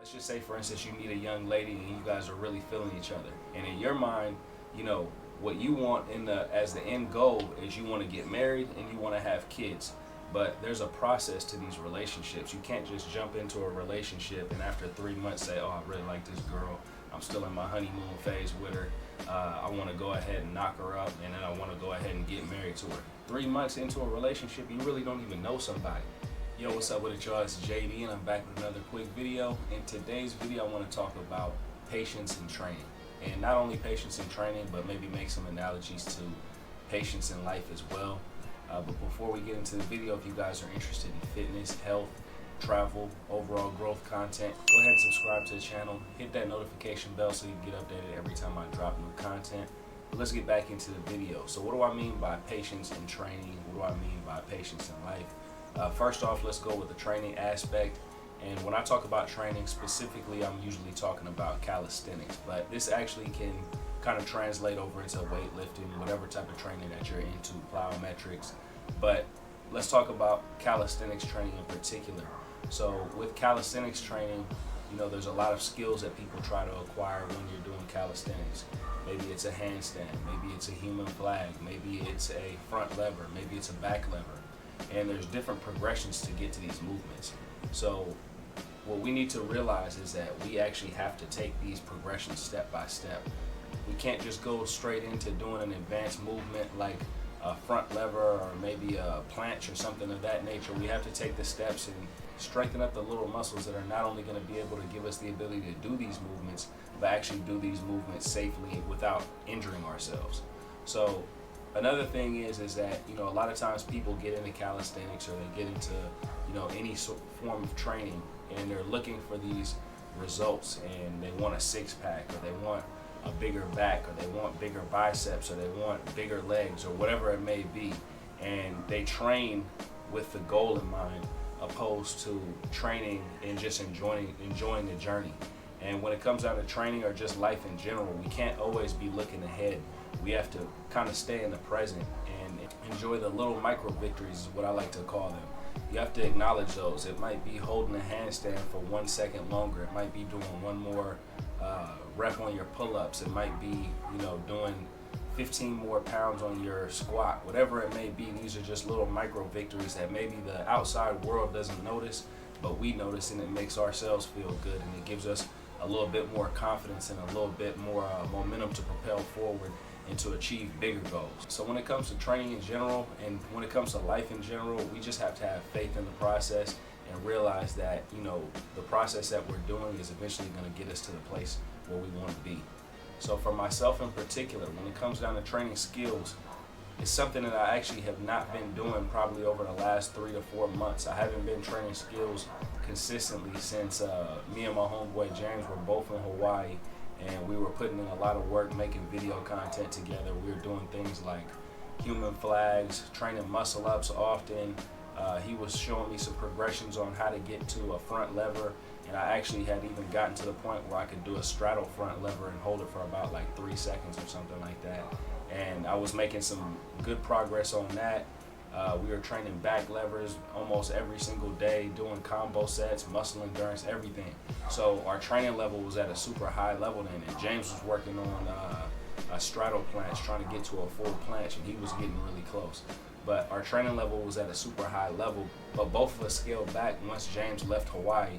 Let's just say, for instance, you meet a young lady and you guys are really feeling each other. And in your mind, what you want as the end goal is you want to get married and you want to have kids. But there's a process to these relationships. You can't just jump into a relationship and after 3 months say, oh, I really like this girl. I'm still in my honeymoon phase with her. I want to go ahead and knock her up, and then I want to go ahead and get married to her. 3 months into a relationship, you really don't even know somebody. Yo, what's up with it, y'all? It's JD, and I'm back with another quick video. In today's video, I want to talk about patience and training. And not only patience and training, but maybe make some analogies to patience in life as well. But before we get into the video, if you guys are interested in fitness, health, travel, overall growth content, go ahead and subscribe to the channel. Hit that notification bell so you can get updated every time I drop new content. But let's get back into the video. So what do I mean by patience and training? What do I mean by patience in life? First off, let's go with the training aspect. And when I talk about training specifically, I'm usually talking about calisthenics. But this actually can kind of translate over into weightlifting, whatever type of training that you're into, plyometrics. But let's talk about calisthenics training in particular. So with calisthenics training, there's a lot of skills that people try to acquire when you're doing calisthenics. Maybe it's a handstand, maybe it's a human flag, maybe it's a front lever, maybe it's a back lever. And there's different progressions to get to these movements. So what we need to realize is that we actually have to take these progressions step by step. We can't just go straight into doing an advanced movement like a front lever or maybe a planche or something of that nature. We have to take the steps and strengthen up the little muscles that are not only going to be able to give us the ability to do these movements, but actually do these movements safely without injuring ourselves. So another thing is that a lot of times people get into calisthenics or they get into any form of training and they're looking for these results and they want a six-pack or they want a bigger back or they want bigger biceps or they want bigger legs or whatever it may be, and they train with the goal in mind opposed to training and just enjoying the journey. And when it comes down to training or just life in general, we can't always be looking ahead. We have to kind of stay in the present and enjoy the little micro victories is what I like to call them. You have to acknowledge those. It might be holding a handstand for 1 second longer. It might be doing one more rep on your pull-ups. It might be, doing 15 more pounds on your squat. Whatever it may be, these are just little micro victories that maybe the outside world doesn't notice, but we notice, and it makes ourselves feel good, and it gives us a little bit more confidence and a little bit more momentum to propel forward and to achieve bigger goals. So when it comes to training in general and when it comes to life in general, we just have to have faith in the process and realize that the process that we're doing is eventually going to get us to the place where we want to be. So for myself in particular, when it comes down to training skills, it's something that I actually have not been doing probably over the last 3 to 4 months. I haven't been training skills consistently since me and my homeboy James were both in Hawaii, and we were putting in a lot of work making video content together. We were doing things like human flags, training muscle ups often. He was showing me some progressions on how to get to a front lever, and I actually had even gotten to the point where I could do a straddle front lever and hold it for about like 3 seconds or something like that. And I was making some good progress on that. We were training back levers almost every single day, doing combo sets, muscle endurance, everything. So our training level was at a super high level then, and James was working on a straddle planche, trying to get to a full planche, and he was getting really close. But our training level was at a super high level, but both of us scaled back once James left Hawaii.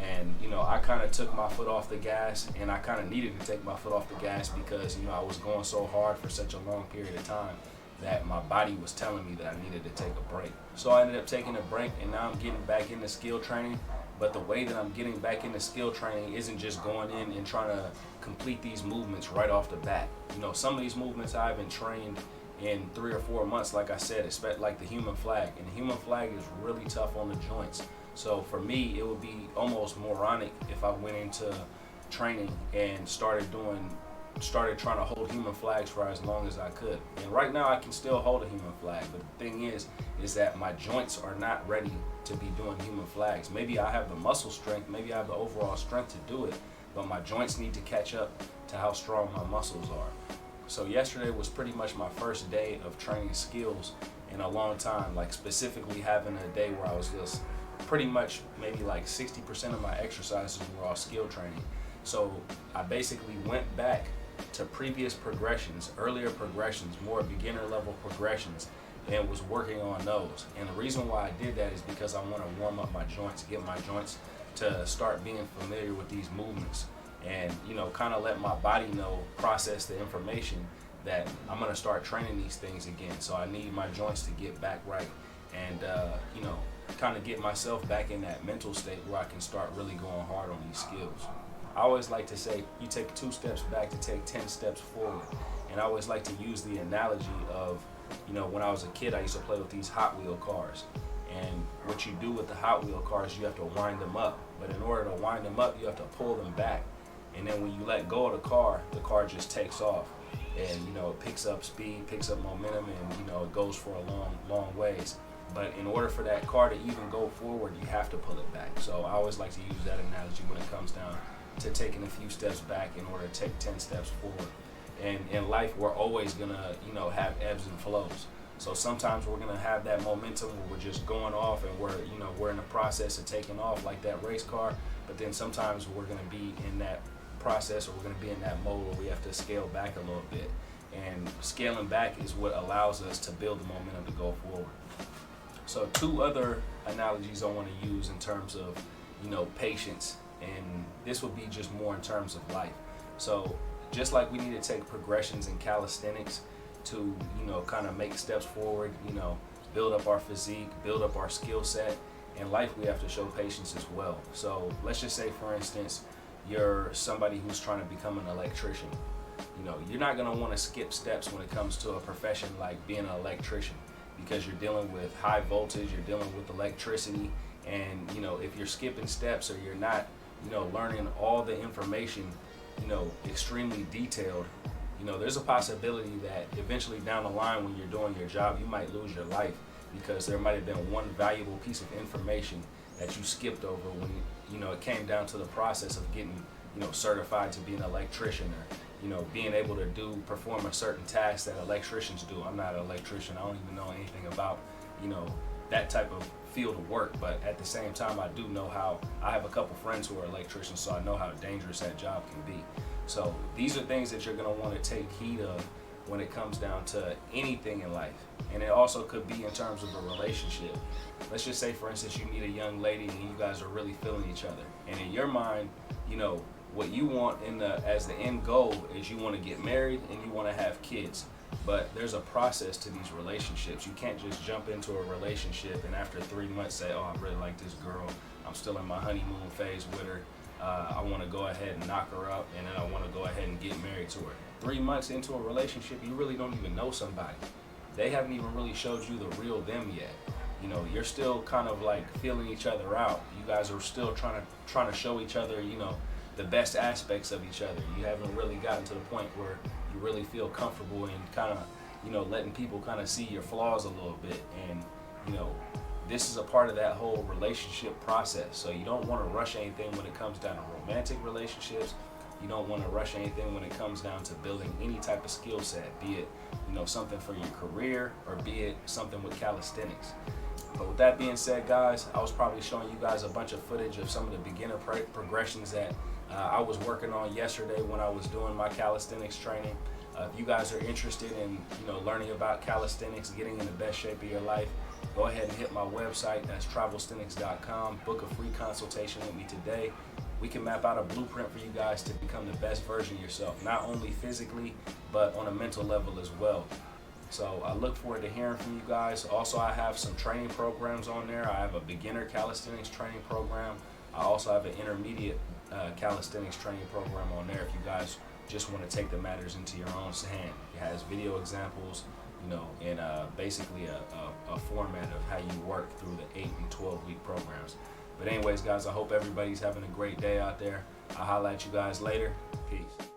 And I kind of took my foot off the gas, and I kind of needed to take my foot off the gas because I was going so hard for such a long period of time that my body was telling me that I needed to take a break. So I ended up taking a break, and now I'm getting back into skill training. But the way that I'm getting back into skill training isn't just going in and trying to complete these movements right off the bat. Some of these movements I haven't trained in 3 or 4 months, like I said, especially like the human flag. And the human flag is really tough on the joints. So for me, it would be almost moronic if I went into training and started trying to hold human flags for as long as I could. And right now I can still hold a human flag, but the thing is that my joints are not ready to be doing human flags. Maybe I have the muscle strength, maybe I have the overall strength to do it, but my joints need to catch up to how strong my muscles are. So yesterday was pretty much my first day of training skills in a long time, like specifically having a day where I was just pretty much maybe like 60% of my exercises were all skill training. So I basically went back to previous progressions, earlier progressions, more beginner level progressions, and was working on those. And the reason why I did that is because I want to warm up my joints, get my joints to start being familiar with these movements, and kind of let my body know, process the information that I'm going to start training these things again. So I need my joints to get back right, and kind of get myself back in that mental state where I can start really going hard on these skills. I always like to say you take 2 steps back to take 10 steps forward. And I always like to use the analogy of, when I was a kid, I used to play with these Hot Wheel cars. And what you do with the Hot Wheel cars, you have to wind them up. But in order to wind them up, you have to pull them back. And then when you let go of the car just takes off. And, it picks up speed, picks up momentum, and, it goes for a long, long ways. But in order for that car to even go forward, you have to pull it back. So I always like to use that analogy when it comes down to taking a few steps back in order to take 10 steps forward. And in life, we're always gonna, have ebbs and flows. So sometimes we're gonna have that momentum where we're just going off and we're in the process of taking off like that race car. But then sometimes we're gonna be in that process, or we're gonna be in that mode where we have to scale back a little bit. And scaling back is what allows us to build the momentum to go forward. So 2 other analogies I want to use in terms of, patience, and this would be just more in terms of life. So just like we need to take progressions in calisthenics to, kind of make steps forward, build up our physique, build up our skill set. In life, we have to show patience as well. So let's just say, for instance, you're somebody who's trying to become an electrician. You're not going to want to skip steps when it comes to a profession like being an electrician, because you're dealing with high voltage, you're dealing with electricity, and if you're skipping steps, or you're not learning all the information extremely detailed, there's a possibility that eventually down the line when you're doing your job, you might lose your life because there might have been one valuable piece of information that you skipped over when it came down to the process of getting certified to be an electrician, or being able to perform a certain task that electricians do. I'm not an electrician. I don't even know anything about, that type of field of work. But at the same time, I do know how, I have a couple friends who are electricians, so I know how dangerous that job can be. So these are things that you're going to want to take heed of when it comes down to anything in life. And it also could be in terms of a relationship. Let's just say, for instance, you meet a young lady and you guys are really feeling each other. And in your mind, what you want as the end goal is you want to get married and you want to have kids. But there's a process to these relationships. You can't just jump into a relationship and after 3 months say, oh, I really like this girl. I'm still in my honeymoon phase with her. I want to go ahead and knock her up, and then I want to go ahead and get married to her. 3 months into a relationship, you really don't even know somebody. They haven't even really showed you the real them yet. You're still kind of like feeling each other out. You guys are still trying to show each other, the best aspects of each other. You haven't really gotten to the point where you really feel comfortable in kind of, letting people kind of see your flaws a little bit. And, this is a part of that whole relationship process. So you don't want to rush anything when it comes down to romantic relationships. You don't want to rush anything when it comes down to building any type of skill set, be it, something for your career, or be it something with calisthenics. But with that being said, guys, I was probably showing you guys a bunch of footage of some of the beginner progressions that I was working on yesterday when I was doing my calisthenics training. If you guys are interested in learning about calisthenics, getting in the best shape of your life, go ahead and hit my website. That's Travelsthenix.com. Book a free consultation with me today. We can map out a blueprint for you guys to become the best version of yourself, not only physically, but on a mental level as well. So I look forward to hearing from you guys. Also, I have some training programs on there. I have a beginner calisthenics training program. I also have an intermediate calisthenics training program on there if you guys just want to take the matters into your own hand. It has video examples, and basically a format of how you work through the 8 and 12 week programs. But anyways, guys, I hope everybody's having a great day out there. I'll holla at you guys later. Peace.